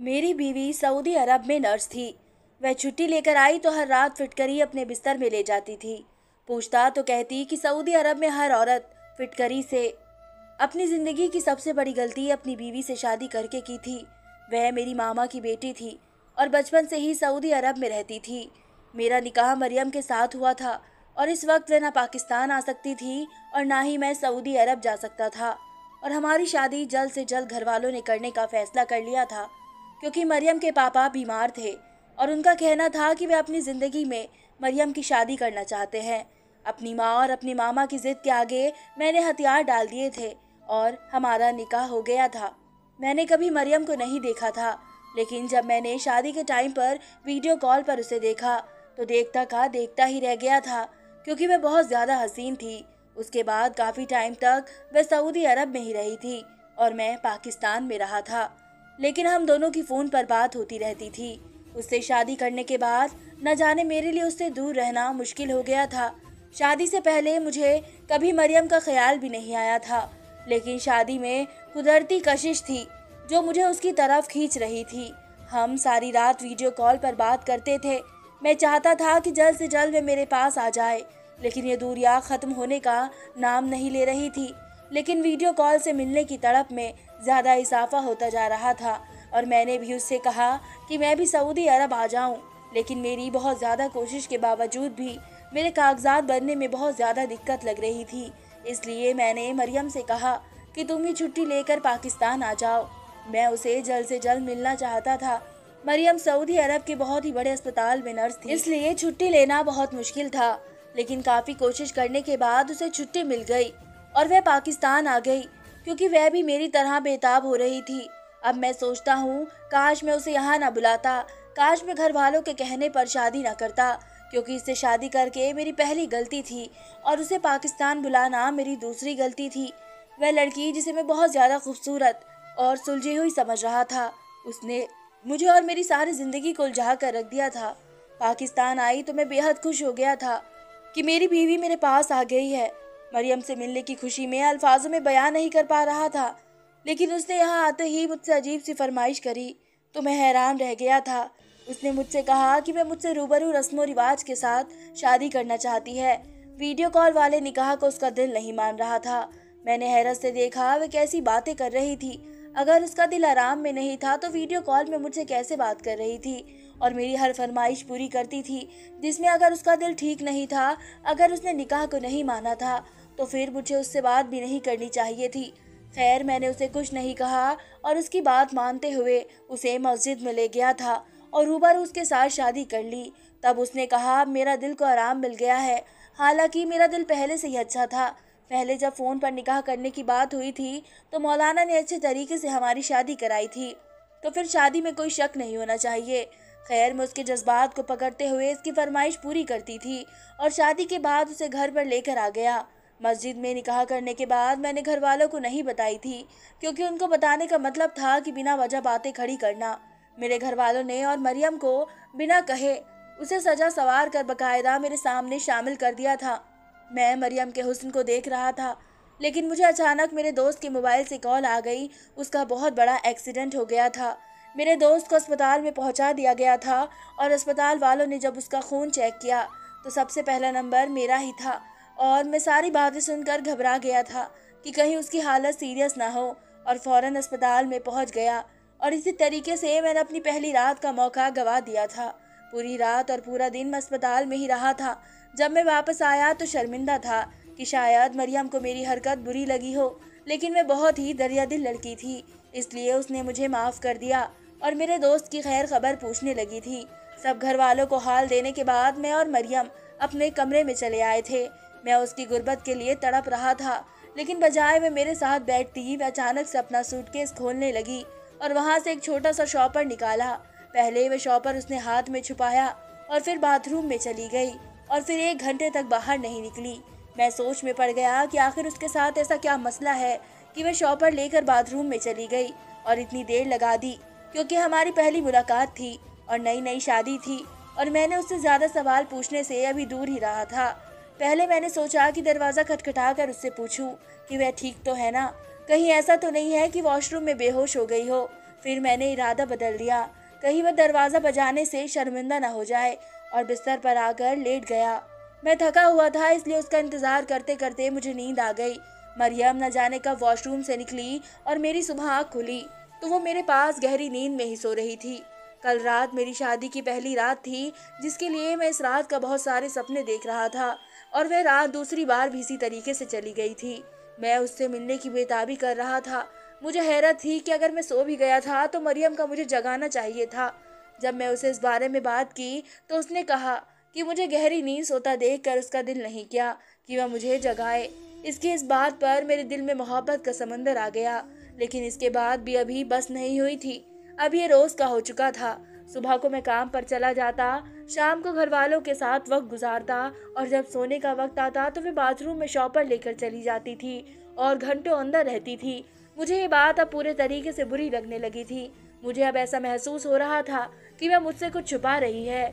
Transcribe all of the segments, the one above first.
मेरी बीवी सऊदी अरब में नर्स थी। वह छुट्टी लेकर आई तो हर रात फिटकरी अपने बिस्तर में ले जाती थी। पूछता तो कहती कि सऊदी अरब में हर औरत फिटकरी से अपनी जिंदगी की सबसे बड़ी गलती अपनी बीवी से शादी करके की थी। वह मेरी मामा की बेटी थी और बचपन से ही सऊदी अरब में रहती थी। मेरा निकाह मरियम के साथ हुआ था और इस वक्त वह ना पाकिस्तान आ सकती थी और ना ही मैं सऊदी अरब जा सकता था। और हमारी शादी जल्द से जल्द घर वालों ने करने का फैसला कर लिया था, क्योंकि मरियम के पापा बीमार थे और उनका कहना था कि वे अपनी ज़िंदगी में मरियम की शादी करना चाहते हैं। अपनी माँ और अपनी मामा की ज़िद के आगे मैंने हथियार डाल दिए थे और हमारा निकाह हो गया था। मैंने कभी मरियम को नहीं देखा था, लेकिन जब मैंने शादी के टाइम पर वीडियो कॉल पर उसे देखा तो देखता का देखता ही रह गया था, क्योंकि वह बहुत ज़्यादा हसीन थी। उसके बाद काफ़ी टाइम तक वह सऊदी अरब में ही रही थी और मैं पाकिस्तान में रहा था, लेकिन हम दोनों की फ़ोन पर बात होती रहती थी। उससे शादी करने के बाद न जाने मेरे लिए उससे दूर रहना मुश्किल हो गया था। शादी से पहले मुझे कभी मरियम का ख्याल भी नहीं आया था, लेकिन शादी में कुदरती कशिश थी जो मुझे उसकी तरफ खींच रही थी। हम सारी रात वीडियो कॉल पर बात करते थे। मैं चाहता था कि जल्द से जल्द वे मेरे पास आ जाए, लेकिन ये दूरियां ख़त्म होने का नाम नहीं ले रही थी। लेकिन वीडियो कॉल से मिलने की तड़प में ज़्यादा इजाफा होता जा रहा था और मैंने भी उससे कहा कि मैं भी सऊदी अरब आ जाऊं, लेकिन मेरी बहुत ज़्यादा कोशिश के बावजूद भी मेरे कागजात बनने में बहुत ज़्यादा दिक्कत लग रही थी। इसलिए मैंने मरियम से कहा कि तुम ही छुट्टी लेकर पाकिस्तान आ जाओ। मैं उसे जल्द से जल्द मिलना चाहता था। मरियम सऊदी अरब के बहुत ही बड़े अस्पताल में नर्स थी, इसलिए छुट्टी लेना बहुत मुश्किल था, लेकिन काफ़ी कोशिश करने के बाद उसे छुट्टी मिल गई और वह पाकिस्तान आ गई, क्योंकि वह भी मेरी तरह बेताब हो रही थी। अब मैं सोचता हूँ काश मैं उसे यहाँ ना बुलाता, काश मैं घर वालों के कहने पर शादी ना करता, क्योंकि इससे शादी करके मेरी पहली गलती थी और उसे पाकिस्तान बुलाना मेरी दूसरी गलती थी। वह लड़की जिसे मैं बहुत ज़्यादा खूबसूरत और सुलझी हुई समझ रहा था, उसने मुझे और मेरी सारी ज़िंदगी को उलझा कर रख दिया था। पाकिस्तान आई तो मैं बेहद खुश हो गया था कि मेरी बीवी मेरे पास आ गई है। मरियम से मिलने की खुशी में अल्फाजों में बयान नहीं कर पा रहा था, लेकिन उसने यहाँ आते ही मुझसे अजीब सी फरमाइश करी तो मैं हैरान रह गया था। उसने मुझसे कहा कि वह मुझसे रूबरू रस्मों रिवाज के साथ शादी करना चाहती है। वीडियो कॉल वाले निकाह को उसका दिल नहीं मान रहा था। मैंने हैरत से देखा वह कैसी बातें कर रही थी। अगर उसका दिल आराम में नहीं था तो वीडियो कॉल में मुझसे कैसे बात कर रही थी और मेरी हर फरमाइश पूरी करती थी, जिसमें अगर उसका दिल ठीक नहीं था, अगर उसने निकाह को नहीं माना था, तो फिर मुझे उससे बात भी नहीं करनी चाहिए थी। खैर, मैंने उसे कुछ नहीं कहा और उसकी बात मानते हुए उसे मस्जिद में ले गया था और रूबरू उसके साथ शादी कर ली। तब उसने कहा मेरा दिल को आराम मिल गया है। हालांकि मेरा दिल पहले से ही अच्छा था। पहले जब फ़ोन पर निकाह करने की बात हुई थी तो मौलाना ने अच्छे तरीके से हमारी शादी कराई थी, तो फिर शादी में कोई शक नहीं होना चाहिए। खैर, मैं उसके जज्बात को पकड़ते हुए इसकी फरमाइश पूरी करती थी और शादी के बाद उसे घर पर लेकर आ गया। मस्जिद में निकाह करने के बाद मैंने घर वालों को नहीं बताई थी, क्योंकि उनको बताने का मतलब था कि बिना वजह बातें खड़ी करना। मेरे घर वालों ने और मरियम को बिना कहे उसे सजा सवार कर बकायदा मेरे सामने शामिल कर दिया था। मैं मरियम के हुस्न को देख रहा था, लेकिन मुझे अचानक मेरे दोस्त के मोबाइल से कॉल आ गई। उसका बहुत बड़ा एक्सीडेंट हो गया था। मेरे दोस्त को अस्पताल में पहुंचा दिया गया था और अस्पताल वालों ने जब उसका खून चेक किया तो सबसे पहला नंबर मेरा ही था और मैं सारी बातें सुनकर घबरा गया था कि कहीं उसकी हालत सीरियस ना हो और फौरन अस्पताल में पहुंच गया। और इसी तरीके से मैंने अपनी पहली रात का मौका गंवा दिया था। पूरी रात और पूरा दिन मैं अस्पताल में ही रहा था। जब मैं वापस आया तो शर्मिंदा था कि शायद मरियम को मेरी हरकत बुरी लगी हो, लेकिन मैं बहुत ही दरियादिल लड़की थी, इसलिए उसने मुझे माफ़ कर दिया और मेरे दोस्त की खैर खबर पूछने लगी थी। सब घर वालों को हाल देने के बाद मैं और मरियम अपने कमरे में चले आए थे। मैं उसकी गुर्बत के लिए तड़प रहा था, लेकिन बजाय वह मेरे साथ बैठती, वह अचानक से अपना सूटकेस खोलने लगी और वहाँ से एक छोटा सा शॉपर निकाला। पहले वह शॉपर उसने हाथ में छुपाया और फिर बाथरूम में चली गई और फिर 1 घंटे तक बाहर नहीं निकली। मैं सोच में पड़ गया कि आखिर उसके साथ ऐसा क्या मसला है कि वह शॉपर लेकर बाथरूम में चली गई और इतनी देर लगा दी, क्योंकि हमारी पहली मुलाकात थी और नई नई शादी थी और मैंने उससे ज़्यादा सवाल पूछने से अभी दूर ही रहा था। पहले मैंने सोचा कि दरवाज़ा खटखटा कर उससे पूछूं कि वह ठीक तो है ना, कहीं ऐसा तो नहीं है कि वॉशरूम में बेहोश हो गई हो। फिर मैंने इरादा बदल दिया, कहीं वह दरवाज़ा बजाने से शर्मिंदा न हो जाए, और बिस्तर पर आकर लेट गया। मैं थका हुआ था, इसलिए उसका इंतज़ार करते करते मुझे नींद आ गई। मरियम न जाने कब वॉशरूम से निकली और मेरी सुबह आँख खुली तो वो मेरे पास गहरी नींद में ही सो रही थी। कल रात मेरी शादी की पहली रात थी, जिसके लिए मैं इस रात का बहुत सारे सपने देख रहा था, और वह रात दूसरी बार भी इसी तरीके से चली गई थी। मैं उससे मिलने की बेताबी कर रहा था। मुझे हैरत थी कि अगर मैं सो भी गया था तो मरियम का मुझे जगाना चाहिए था। जब मैं उसे इस बारे में बात की तो उसने कहा कि मुझे गहरी नींद सोता देखकर उसका दिल नहीं किया कि वह मुझे जगाए। इसकी इस बात पर मेरे दिल में मोहब्बत का समंदर आ गया, लेकिन इसके बाद भी अभी बस नहीं हुई थी। अब ये रोज का हो चुका था। सुबह को मैं काम पर चला जाता, शाम को घर वालों के साथ वक्त गुजारता, और जब सोने का वक्त आता तो वे बाथरूम में शॉपर लेकर चली जाती थी और घंटों अंदर रहती थी। मुझे ये बात अब पूरे तरीके से बुरी लगने लगी थी। मुझे अब ऐसा महसूस हो रहा था कि वह मुझसे कुछ छुपा रही है।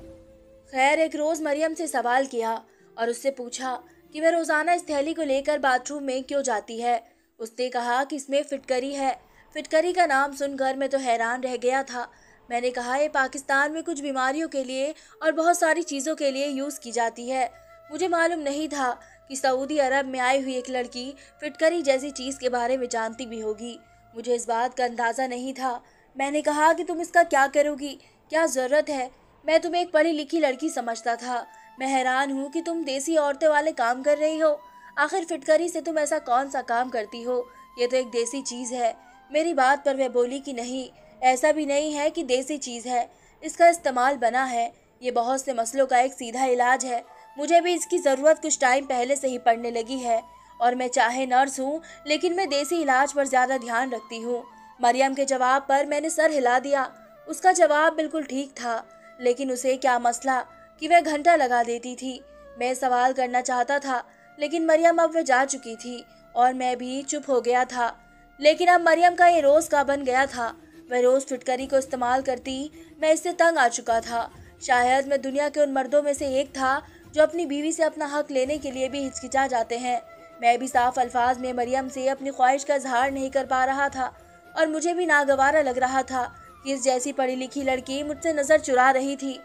खैर, एक रोज मरियम से सवाल किया और उससे पूछा कि वह रोजाना इस थैली को लेकर बाथरूम में क्यों जाती है। उसने कहा कि इसमें फिटकरी है। फिटकरी का नाम सुनकर मैं तो हैरान रह गया था। मैंने कहा, ये पाकिस्तान में कुछ बीमारियों के लिए और बहुत सारी चीज़ों के लिए यूज़ की जाती है। मुझे मालूम नहीं था कि सऊदी अरब में आई हुई एक लड़की फिटकरी जैसी चीज़ के बारे में जानती भी होगी। मुझे इस बात का अंदाज़ा नहीं था। मैंने कहा कि तुम इसका क्या करोगी, क्या ज़रूरत है? मैं तुम्हें एक पढ़ी लिखी लड़की समझता था। मैं हैरान हूँ कि तुम देसी औरतें वाले काम कर रही हो। आखिर फिटकरी से तुम ऐसा कौन सा काम करती हो? ये तो एक देसी चीज़ है। मेरी बात पर वह बोली कि नहीं, ऐसा भी नहीं है कि देसी चीज़ है, इसका इस्तेमाल बना है। ये बहुत से मसलों का एक सीधा इलाज है। मुझे भी इसकी ज़रूरत कुछ टाइम पहले से ही पड़ने लगी है, और मैं चाहे नर्स हूँ लेकिन मैं देसी इलाज पर ज़्यादा ध्यान रखती हूँ। मरियम के जवाब पर मैंने सर हिला दिया। उसका जवाब बिल्कुल ठीक था, लेकिन उसे क्या मसला कि वह घंटा लगा देती थी। मैं सवाल करना चाहता था, लेकिन मरियम अब वह जा चुकी थी और मैं भी चुप हो गया था। लेकिन अब मरियम का ये रोज़ का बन गया था। वह रोज़ फिटकरी को इस्तेमाल करती। मैं इससे तंग आ चुका था। शायद मैं दुनिया के उन मर्दों में से एक था जो अपनी बीवी से अपना हक लेने के लिए भी हिचकिचा जाते हैं। मैं भी साफ अल्फाज में मरियम से अपनी ख्वाहिश का इजहार नहीं कर पा रहा था, और मुझे भी नागवारा लग रहा था कि इस जैसी पढ़ी लिखी लड़की मुझसे नज़र चुरा रही थी।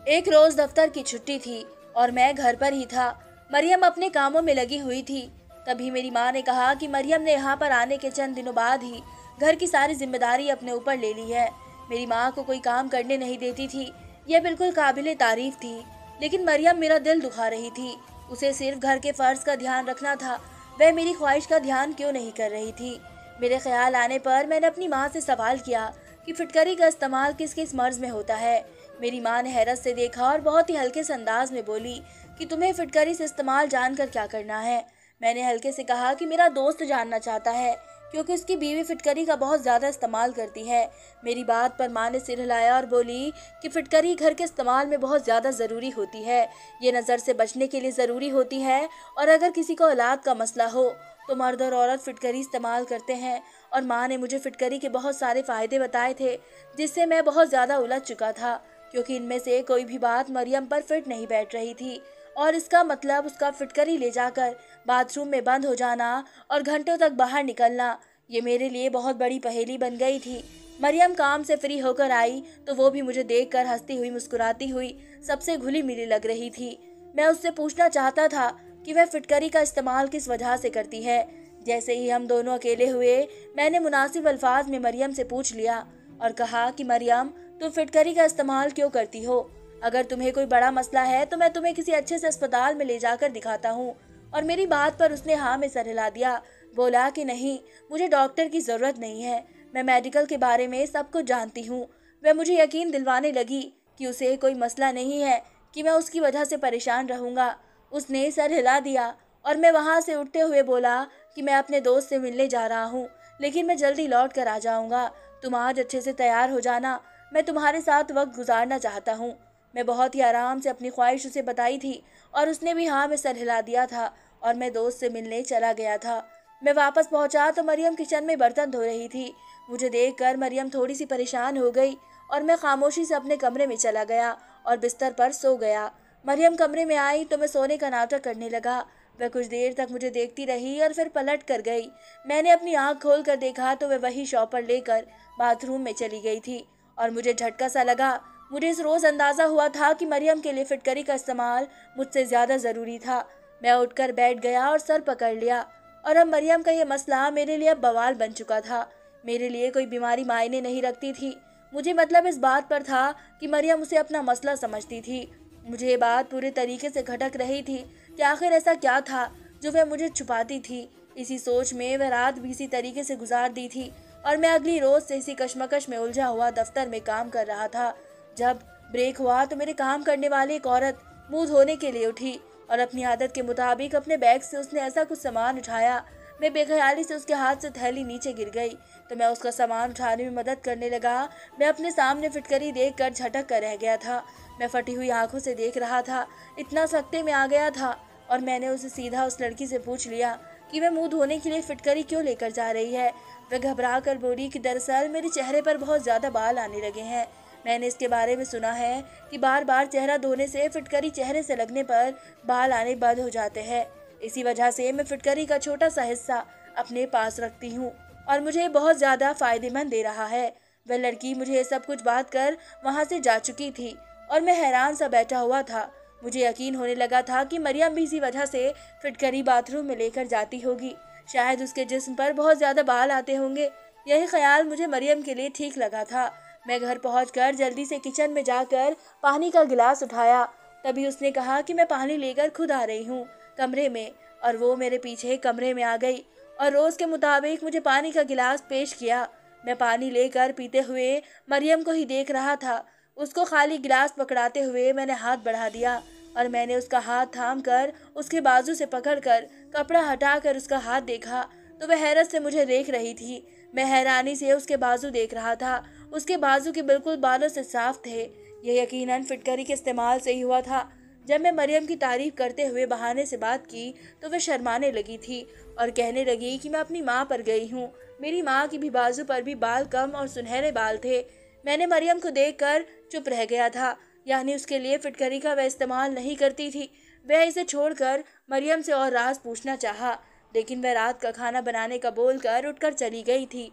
एक रोज दफ्तर की छुट्टी थी और मैं घर पर ही था। मरियम अपने कामों में लगी हुई थी। तभी मेरी माँ ने कहा कि मरियम ने यहाँ पर आने के चंद दिनों बाद ही घर की सारी जिम्मेदारी अपने ऊपर ले ली है। मेरी माँ को कोई काम करने नहीं देती थी। यह बिल्कुल काबिले तारीफ थी, लेकिन मरियम मेरा दिल दुखा रही थी। उसे सिर्फ घर के फर्ज का ध्यान रखना था। वह मेरी ख्वाहिश का ध्यान क्यों नहीं कर रही थी? मेरे ख्याल आने पर मैंने अपनी माँ से सवाल किया कि फिटकरी का इस्तेमाल किस किस मर्ज में होता है। मेरी माँ ने हैरत से देखा और बहुत ही हल्के से अंदाज में बोली कि तुम्हें फिटकरी से इस्तेमाल जानकर क्या करना है। मैंने हल्के से कहा कि मेरा दोस्त जानना चाहता है, क्योंकि उसकी बीवी फिटकरी का बहुत ज़्यादा इस्तेमाल करती है। मेरी बात पर माँ ने सिर हिलाया और बोली कि फिटकरी घर के इस्तेमाल में बहुत ज़्यादा ज़रूरी होती है। ये नज़र से बचने के लिए ज़रूरी होती है, और अगर किसी को औलाद का मसला हो तो मर्द और औरत फिटकरी इस्तेमाल करते हैं। और माँ ने मुझे फिटकरी के बहुत सारे फ़ायदे बताए थे, जिससे मैं बहुत ज़्यादा उलझ चुका था, क्योंकि इनमें से कोई भी बात मरियम पर फिट नहीं बैठ रही थी। और इसका मतलब उसका फिटकरी ले जाकर बाथरूम में बंद हो जाना और घंटों तक बाहर निकलना, ये मेरे लिए बहुत बड़ी पहेली बन गई थी। मरियम काम से फ्री होकर आई तो वो भी मुझे देखकर हंसती हुई मुस्कुराती हुई सबसे घुली मिली लग रही थी। मैं उससे पूछना चाहता था कि वह फिटकरी का इस्तेमाल किस वजह से करती है। जैसे ही हम दोनों अकेले हुए, मैंने मुनासिब अल्फाज में मरियम से पूछ लिया और कहा कि मरियम, तुम फिटकरी का इस्तेमाल क्यों करती हो? अगर तुम्हें कोई बड़ा मसला है तो मैं तुम्हें किसी अच्छे से अस्पताल में ले जाकर दिखाता हूँ। और मेरी बात पर उसने हाँ में सर हिला दिया। बोला कि नहीं, मुझे डॉक्टर की ज़रूरत नहीं है, मैं मेडिकल के बारे में सब कुछ जानती हूँ। वह मुझे यकीन दिलवाने लगी कि उसे कोई मसला नहीं है, कि मैं उसकी वजह से परेशान रहूँगा। उसने सर हिला दिया और मैं वहाँ से उठते हुए बोला कि मैं अपने दोस्त से मिलने जा रहा हूँ, लेकिन मैं जल्दी लौट कर आ जाऊँगा। तुम आज अच्छे से तैयार हो जाना, मैं तुम्हारे साथ वक्त गुजारना चाहता हूँ। मैं बहुत ही आराम से अपनी ख्वाहिश उसे बताई थी और उसने भी हाँ में सर हिला दिया था, और मैं दोस्त से मिलने चला गया था। मैं वापस पहुंचा तो मरियम किचन में बर्तन धो रही थी। मुझे देखकर मरियम थोड़ी सी परेशान हो गई और मैं खामोशी से अपने कमरे में चला गया और बिस्तर पर सो गया। मरियम कमरे में आई तो मैं सोने का नाटक करने लगा। वह कुछ देर तक मुझे देखती रही और फिर पलट कर गई। मैंने अपनी आंख खोल कर देखा तो वह वही शॉपर लेकर बाथरूम में चली गई थी और मुझे झटका सा लगा। मुझे इस रोज़ अंदाज़ा हुआ था कि मरियम के लिए फिटकरी का इस्तेमाल मुझसे ज़्यादा ज़रूरी था। मैं उठकर बैठ गया और सर पकड़ लिया और अब मरियम का यह मसला मेरे लिए अब बवाल बन चुका था। मेरे लिए कोई बीमारी मायने नहीं रखती थी। मुझे मतलब इस बात पर था कि मरियम उसे अपना मसला समझती थी। मुझे ये बात पूरे तरीके से खटक रही थी कि आखिर ऐसा क्या था जो वह मुझे छुपाती थी। इसी सोच में वह रात भी इसी तरीके से गुजार दी थी और मैं अगली रोज से इसी कश्मकश में उलझा हुआ दफ्तर में काम कर रहा था। जब ब्रेक हुआ तो मेरे काम करने वाली एक औरत मुंह धोने के लिए उठी और अपनी आदत के मुताबिक अपने बैग से उसने ऐसा कुछ सामान उठाया। मैं बेख्याली से उसके हाथ से थैली नीचे गिर गई तो मैं उसका सामान उठाने में मदद करने लगा। मैं अपने सामने फिटकरी देख कर झटक कर रह गया था। मैं फटी हुई आंखों से देख रहा था। इतना सख्ते में आ गया था और मैंने उसे सीधा उस लड़की से पूछ लिया कि वह मुंह धोने के लिए फिटकरी क्यों लेकर जा रही है। वह घबरा कर बोली कि दरअसल मेरे चेहरे पर बहुत ज़्यादा बाल आने लगे हैं। मैंने इसके बारे में सुना है कि बार बार चेहरा धोने से फिटकरी चेहरे से लगने पर बाल आने बंद हो जाते हैं। इसी वजह से मैं फिटकरी का छोटा सा हिस्सा अपने पास रखती हूँ और मुझे बहुत ज़्यादा फायदेमंद दे रहा है। वह लड़की मुझे ये सब कुछ बात कर वहाँ से जा चुकी थी और मैं हैरान सा बैठा हुआ था। मुझे यकीन होने लगा था कि मरियम भी इसी वजह से फिटकरी बाथरूम में लेकर जाती होगी। शायद उसके जिस्म पर बहुत ज़्यादा बाल आते होंगे। यही ख्याल मुझे मरियम के लिए ठीक लगा था। मैं घर पहुंचकर जल्दी से किचन में जाकर पानी का गिलास उठाया। तभी उसने कहा कि मैं पानी लेकर खुद आ रही हूँ कमरे में, और वो मेरे पीछे कमरे में आ गई और रोज़ के मुताबिक मुझे पानी का गिलास पेश किया। मैं पानी लेकर पीते हुए मरियम को ही देख रहा था। उसको खाली गिलास पकड़ाते हुए मैंने हाथ बढ़ा दिया और मैंने उसका हाथ थाम कर उसके बाजू से पकड़कर कपड़ा हटाकर उसका हाथ देखा तो वह हैरत से मुझे देख रही थी। मैं हैरानी से उसके बाजू देख रहा था। उसके बाजू के बिल्कुल बालों से साफ थे। यह यकीनन फिटकरी के इस्तेमाल से ही हुआ था। जब मैं मरियम की तारीफ करते हुए बहाने से बात की तो वह शर्माने लगी थी और कहने लगी कि मैं अपनी माँ पर गई हूँ। मेरी माँ की भी बाजू पर भी बाल कम और सुनहरे बाल थे। मैंने मरियम को देखकर चुप रह गया था। यानी उसके लिए फिटकरी का वह इस्तेमाल नहीं करती थी। वह इसे छोड़कर मरियम से और राज पूछना चाहा, लेकिन वह रात का खाना बनाने का बोलकर उठकर चली गई थी।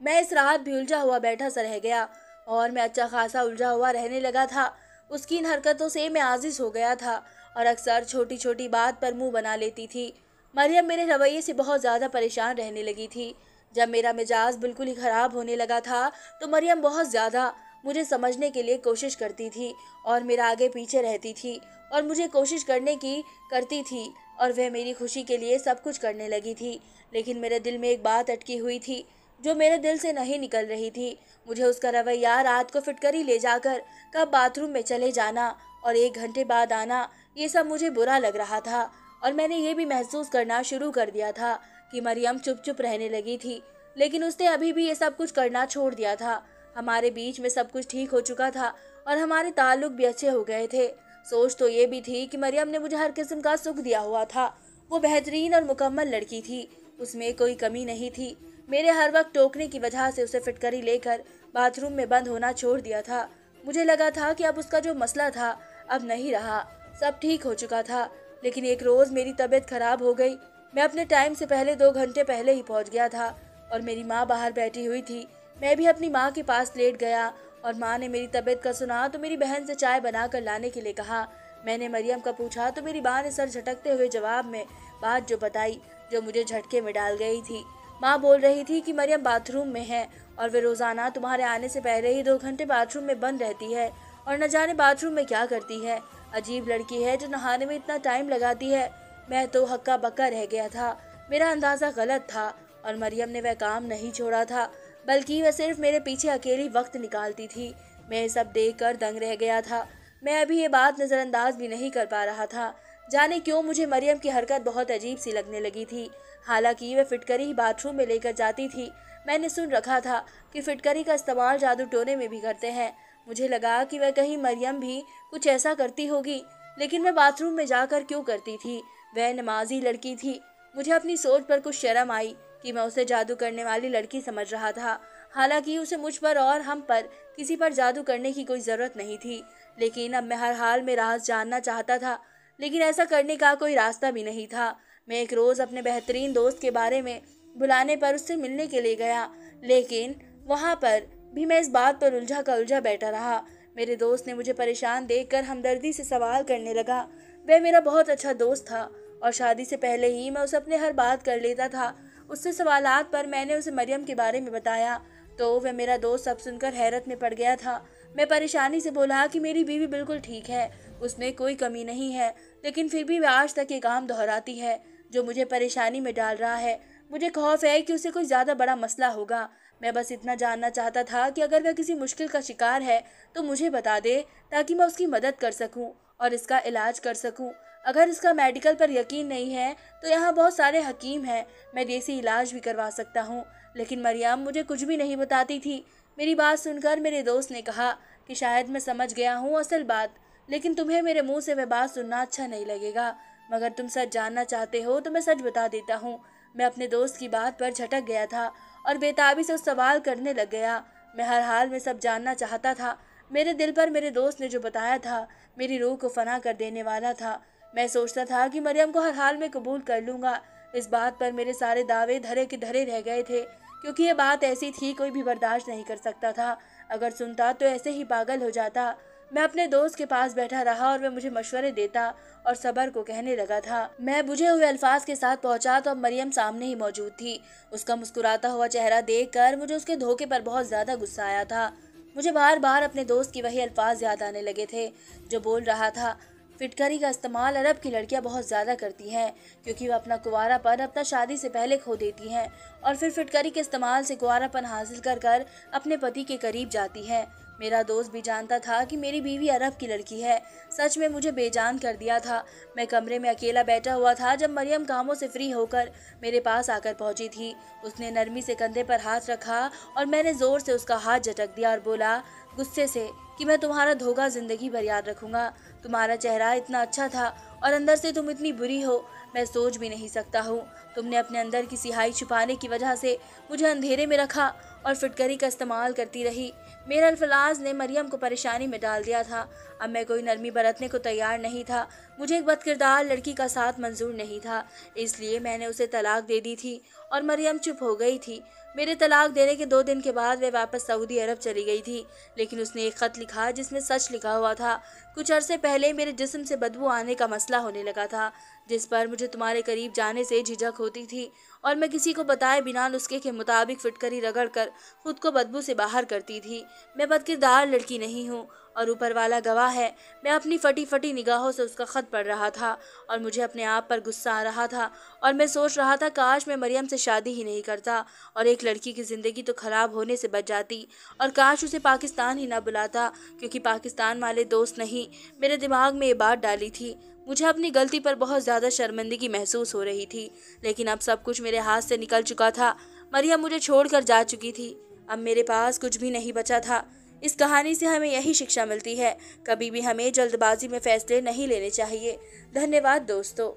मैं इस रात भी उलझा हुआ बैठा सा रह गया और मैं अच्छा खासा उलझा हुआ रहने लगा था। उसकी इन हरकतों से मैं आजिज हो गया था और अक्सर छोटी छोटी बात पर मुंह बना लेती थी। मरियम मेरे रवैये से बहुत ज़्यादा परेशान रहने लगी थी। जब मेरा मिजाज बिल्कुल ही ख़राब होने लगा था तो मरियम बहुत ज़्यादा मुझे समझने के लिए कोशिश करती थी और मेरा आगे पीछे रहती थी और मुझे कोशिश करने की करती थी और वह मेरी खुशी के लिए सब कुछ करने लगी थी। लेकिन मेरे दिल में एक बात अटकी हुई थी जो मेरे दिल से नहीं निकल रही थी। मुझे उसका रवैया, रात को फिटकरी ले जाकर कब बाथरूम में चले जाना और 1 घंटे बाद आना, ये सब मुझे बुरा लग रहा था और मैंने ये भी महसूस करना शुरू कर दिया था कि मरियम चुप चुप रहने लगी थी, लेकिन उसने अभी भी ये सब कुछ करना छोड़ दिया था। हमारे बीच में सब कुछ ठीक हो चुका था और हमारे ताल्लुक भी अच्छे हो गए थे। सोच तो ये भी थी कि मरियम ने मुझे हर किस्म का सुख दिया हुआ था। वो बेहतरीन और मुकम्मल लड़की थी, उसमें कोई कमी नहीं थी। मेरे हर वक्त टोकने की वजह से उसे फिटकरी लेकर बाथरूम में बंद होना छोड़ दिया था। मुझे लगा था कि अब उसका जो मसला था अब नहीं रहा, सब ठीक हो चुका था। लेकिन एक रोज़ मेरी तबीयत खराब हो गई। मैं अपने टाइम से पहले 2 घंटे पहले ही पहुंच गया था और मेरी माँ बाहर बैठी हुई थी। मैं भी अपनी माँ के पास लेट गया और माँ ने मेरी तबीयत का सुना तो मेरी बहन से चाय बना कर लाने के लिए कहा। मैंने मरियम का पूछा तो मेरी माँ ने सर झटकते हुए जवाब में बात जो बताई जो मुझे झटके में डाल गई थी। माँ बोल रही थी कि मरियम बाथरूम में है और वे रोज़ाना तुम्हारे आने से पहले ही 2 घंटे बाथरूम में बंद रहती है और न जाने बाथरूम में क्या करती है। अजीब लड़की है जो नहाने में इतना टाइम लगाती है। मैं तो हक्का बक्का रह गया था। मेरा अंदाज़ा गलत था और मरियम ने वह काम नहीं छोड़ा था, बल्कि वह सिर्फ मेरे पीछे अकेली वक्त निकालती थी। मैं सब देख कर दंग रह गया था। मैं अभी ये बात नज़रअंदाज भी नहीं कर पा रहा था। जाने क्यों मुझे मरियम की हरकत बहुत अजीब सी लगने लगी थी। हालांकि वह फिटकरी ही बाथरूम में लेकर जाती थी। मैंने सुन रखा था कि फिटकरी का इस्तेमाल जादू टोने में भी करते हैं। मुझे लगा कि वह कहीं मरियम भी कुछ ऐसा करती होगी, लेकिन वह बाथरूम में जाकर क्यों करती थी? वह नमाजी लड़की थी। मुझे अपनी सोच पर कुछ शर्म आई कि मैं उसे जादू करने वाली लड़की समझ रहा था। हालांकि उसे मुझ पर और हम पर किसी पर जादू करने की कोई ज़रूरत नहीं थी। लेकिन अब मैं हर हाल में राज जानना चाहता था। लेकिन ऐसा करने का कोई रास्ता भी नहीं था। मैं एक रोज़ अपने बेहतरीन दोस्त के बारे में बुलाने पर उससे मिलने के लिए गया, लेकिन वहाँ पर भी मैं इस बात पर उलझा का उलझा बैठा रहा। मेरे दोस्त ने मुझे परेशान देखकर हमदर्दी से सवाल करने लगा। वह मेरा बहुत अच्छा दोस्त था और शादी से पहले ही मैं उसे अपने हर बात कर लेता था। उससे सवालात पर मैंने उसे मरियम के बारे में बताया तो वह मेरा दोस्त सब सुनकर हैरत में पड़ गया था। मैं परेशानी से बोला कि मेरी बीवी बिल्कुल ठीक है, उसमें कोई कमी नहीं है, लेकिन फिर भी वह आज तक ये काम दोहराती है जो मुझे परेशानी में डाल रहा है। मुझे खौफ है कि उसे कोई ज़्यादा बड़ा मसला होगा। मैं बस इतना जानना चाहता था कि अगर वह किसी मुश्किल का शिकार है तो मुझे बता दे, ताकि मैं उसकी मदद कर सकूं और इसका इलाज कर सकूं। अगर इसका मेडिकल पर यकीन नहीं है तो यहाँ बहुत सारे हकीम हैं, मैं देसी इलाज भी करवा सकता हूँ। लेकिन मरियम मुझे कुछ भी नहीं बताती थी। मेरी बात सुनकर मेरे दोस्त ने कहा कि शायद मैं समझ गया हूँ असल बात, लेकिन तुम्हें मेरे मुंह से वह बात सुनना अच्छा नहीं लगेगा। मगर तुम सच जानना चाहते हो तो मैं सच बता देता हूँ। मैं अपने दोस्त की बात पर झटक गया था और बेताबी से उस सवाल करने लग गया। मैं हर हाल में सब जानना चाहता था। मेरे दिल पर मेरे दोस्त ने जो बताया था मेरी रूह को फना कर देने वाला था। मैं सोचता था कि मरियम को हर हाल में कबूल कर लूँगा। इस बात पर मेरे सारे दावे धरे के धरे रह गए थे, क्योंकि ये बात ऐसी थी कोई भी बर्दाश्त नहीं कर सकता था। अगर सुनता तो ऐसे ही पागल हो जाता। मैं अपने दोस्त के पास बैठा रहा और वह मुझे मशवरे देता और सबर को कहने लगा था। मैं बुझे हुए अल्फाज के साथ पहुंचा तो अब मरियम सामने ही मौजूद थी। उसका मुस्कुराता हुआ चेहरा देखकर मुझे उसके धोखे पर बहुत ज्यादा गुस्सा आया था। मुझे बार बार अपने दोस्त की वही अल्फाज याद आने लगे थे जो बोल रहा था। फिटकरी का इस्तेमाल अरब की लड़कियां बहुत ज़्यादा करती हैं, क्योंकि वह अपना कुंवारापन अपना शादी से पहले खो देती हैं और फिर फिटकरी के इस्तेमाल से कुंवारापन हासिल कर कर अपने पति के करीब जाती हैं। मेरा दोस्त भी जानता था कि मेरी बीवी अरब की लड़की है। सच में मुझे बेजान कर दिया था। मैं कमरे में अकेला बैठा हुआ था जब मरियम कामों से फ्री होकर मेरे पास आकर पहुंची थी। उसने नरमी से कंधे पर हाथ रखा और मैंने जोर से उसका हाथ झटक दिया और बोला गुस्से से कि मैं तुम्हारा धोखा जिंदगी भर याद रखूंगा। तुम्हारा चेहरा इतना अच्छा था और अंदर से तुम इतनी बुरी हो, मैं सोच भी नहीं सकता हूँ। तुमने अपने अंदर की सिहाई छुपाने की वजह से मुझे अंधेरे में रखा और फिटकरी का इस्तेमाल करती रही। मेरा अल्फाज ने मरियम को परेशानी में डाल दिया था। अब मैं कोई नरमी बरतने को तैयार नहीं था। मुझे एक बदकिरदार लड़की का साथ मंजूर नहीं था, इसलिए मैंने उसे तलाक दे दी थी और मरियम चुप हो गई थी। मेरे तलाक देने के 2 दिन के बाद वह वापस सऊदी अरब चली गई थी, लेकिन उसने एक ख़त लिखा जिसमें सच लिखा हुआ था। कुछ अरसे पहले मेरे जिस्म से बदबू आने का मसला होने लगा था, जिस पर मुझे तुम्हारे करीब जाने से झिझक होती थी और मैं किसी को बताए बिना नुस्खे के मुताबिक फिटकरी रगड़ कर खुद को बदबू से बाहर करती थी। मैं बदकिरदार लड़की नहीं हूँ और ऊपर वाला गवाह है। मैं अपनी फटी फटी निगाहों से उसका ख़त पढ़ रहा था और मुझे अपने आप पर गुस्सा आ रहा था और मैं सोच रहा था काश मैं मरियम से शादी ही नहीं करता और एक लड़की की ज़िंदगी तो ख़राब होने से बच जाती, और काश उसे पाकिस्तान ही ना बुलाता, क्योंकि पाकिस्तान वाले दोस्त नहीं। मेरे दिमाग में ये बात डाली थी। मुझे अपनी गलती पर बहुत ज़्यादा शर्मिंदगी महसूस हो रही थी, लेकिन अब सब कुछ मेरे हाथ से निकल चुका था। मरियम मुझे छोड़कर जा चुकी थी। अब मेरे पास कुछ भी नहीं बचा था। इस कहानी से हमें यही शिक्षा मिलती है, कभी भी हमें जल्दबाजी में फैसले नहीं लेने चाहिए। धन्यवाद दोस्तों।